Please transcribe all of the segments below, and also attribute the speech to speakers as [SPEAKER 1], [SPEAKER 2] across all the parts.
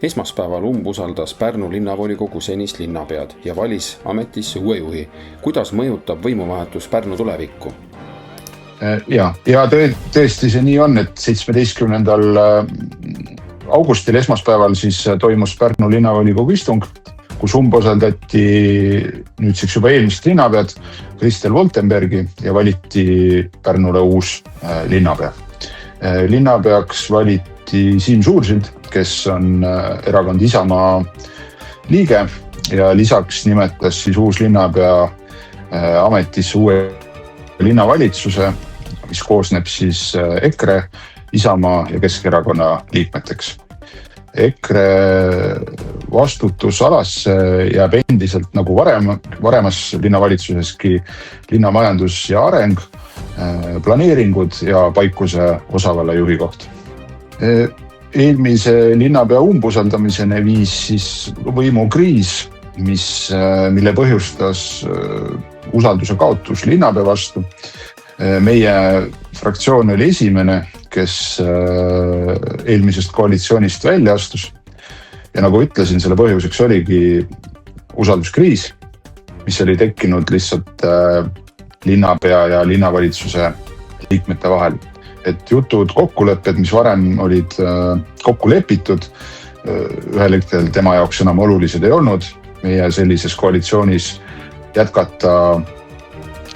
[SPEAKER 1] Esmaspäeval umbusaldas Pärnu linnavolikogu senist linnapead ja valis ametisse uue juhi. Kuidas mõjutab võimuvahetus Pärnu tulevikku?
[SPEAKER 2] Ja tõesti see nii on, et 17. augustil esmaspäeval siis toimus Pärnu linnavolikogu istung, kus umbusaldati nüüdseks juba eelmist linnapead Kristel Woltenbergi ja valiti Pärnule uus linnapea. Linnapeaks valiti Siim Suursild, kes on erakond Isamaa liige ja lisaks nimetas siis uus linnapea ametisse uue linnavalitsuse, mis koosneb siis EKRE, Isamaa ja Keskerakonna liikmeteks. EKRE vastutusalasse jääb endiselt nagu varemas linnavalitsuseski linnamajandus ja areng, planeeringud ja paikuse osavalla juhi koht. Eelmise linnapea umbusaldamiseni viis siis võimukriis, mille põhjustas usalduse kaotus linnapea vastu. Meie fraktsioon oli esimene, kes eelmisest koalitsioonist välja astus. Ja nagu ütlesin, selle põhjuseks oligi usalduskriis, mis oli tekkinud lihtsalt linnapea ja linnavalitsuse liikmete vahel. Et jutud, kokkulepped, mis varem olid kokku lepitud, ühel hetkel tema jaoks enam olulised ei olnud. Meie sellises koalitsioonis jätkata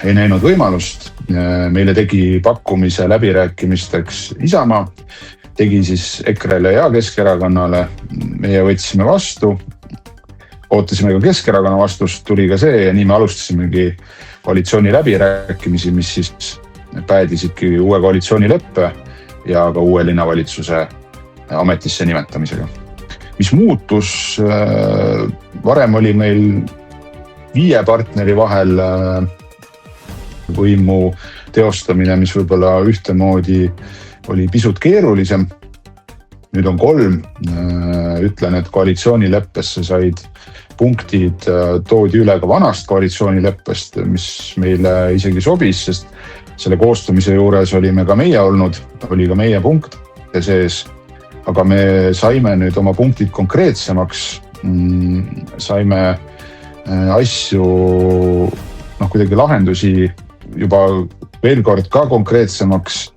[SPEAKER 2] ei näinud võimalust. Meile tegi pakkumise läbirääkimisteks Isamaa, tegi siis EKRE-le ja Keskerakonnale. Meie võtsime vastu, ootasime ka Keskerakonna vastust, tuli ka see ja nii me alustasimegi koalitsiooni läbirääkimisi, mis siis päädisidki uue koalitsioonileppe ja ka uue linnavalitsuse ametisse nimetamisega. Mis muutus, varem oli meil 5 partneri vahel võimu teostamine, mis võib-olla ühtemoodi oli pisut keerulisem. Nüüd on 3. Ütlen, et koalitsioonileppesse said punktid toodi üle ka vanast koalitsioonileppest, mis meile isegi sobis, sest selle koostamise juures olime ka meie olnud, oli ka meie punkt sees, aga me saime nüüd oma punktid konkreetsemaks, saime asju, kuidagi lahendusi juba veel kord ka konkreetsemaks,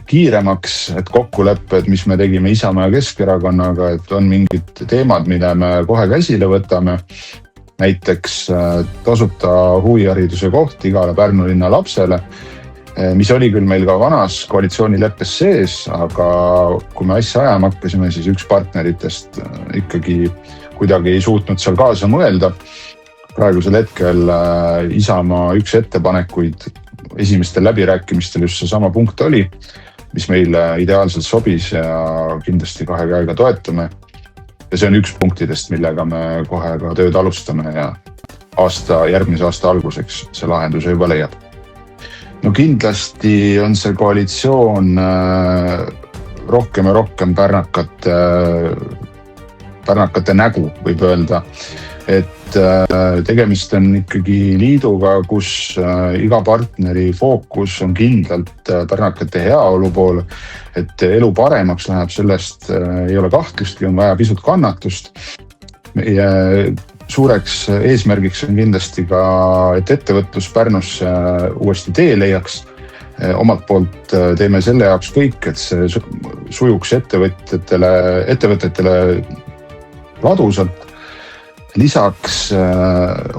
[SPEAKER 2] kiiremaks, et kokkulepped, mis me tegime Isamaa ja Keskerakonnaga, et on mingid teemad, mille me kohe käsile võtame. Näiteks tasuta huvihariduse koht igale Pärnu linna lapsele, mis oli küll meil ka vanas koalitsioonileppes sees, aga kui me asja ajama hakkasime, siis üks partneritest ikkagi kuidagi ei suutnud seal kaasa mõelda. Praegusel hetkel Isamaa üks ettepanekuid esimestel läbirääkimistel just see sama punkt oli, mis meile ideaalselt sobis ja kindlasti 2 käega toetame. Ja see on üks punktidest, millega me kohe ka tööd alustame ja järgmise aasta alguseks see lahenduse juba leiab. No kindlasti on see koalitsioon rohkem ja rohkem pärnakate nägu, võib öelda, et tegemist on ikkagi liiduga, kus iga partneri fookus on kindlalt pärnakate heaolu poole, et elu paremaks läheb, sellest ei ole kahtlustki, on vaja pisut kannatust. Meie suureks eesmärgiks on kindlasti ka, et ettevõtlus Pärnusse uuesti tee leiaks. Omalt poolt teeme selle jaoks kõik, et see sujuks ettevõtetele ladusalt. Lisaks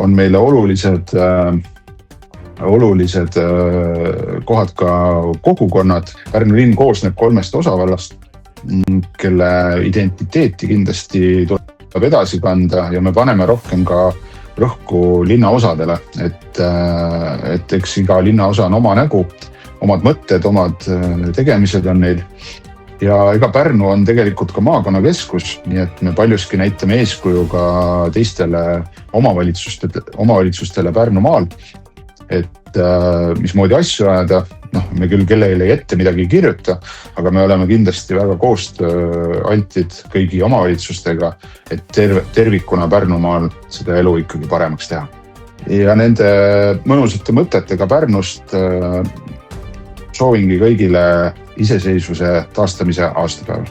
[SPEAKER 2] on meile olulised kohad ka kogukonnad. Pärnu linn koosneb 3 osavallast, kelle identiteeti kindlasti tuleb edasi kanda ja me paneme rohkem ka rõhku linnaosadele, et eks iga linnaosa on oma nägu, omad mõtted, omad tegemised on neil. Ja ega Pärnu on tegelikult ka maakonnakeskus, nii et me paljuski näitame eeskuju ka teistele omavalitsustele Pärnumaal, et mismoodi asju ajada. Me küll kellelegi ette midagi ei kirjuta, aga me oleme kindlasti väga koostööaltid kõigi omavalitsustega, et tervikuna Pärnumaal seda elu ikkagi paremaks teha. Ja nende mõnusate mõtetega Pärnust soovingi kõigile iseseisvuse taastamise aastapäeval.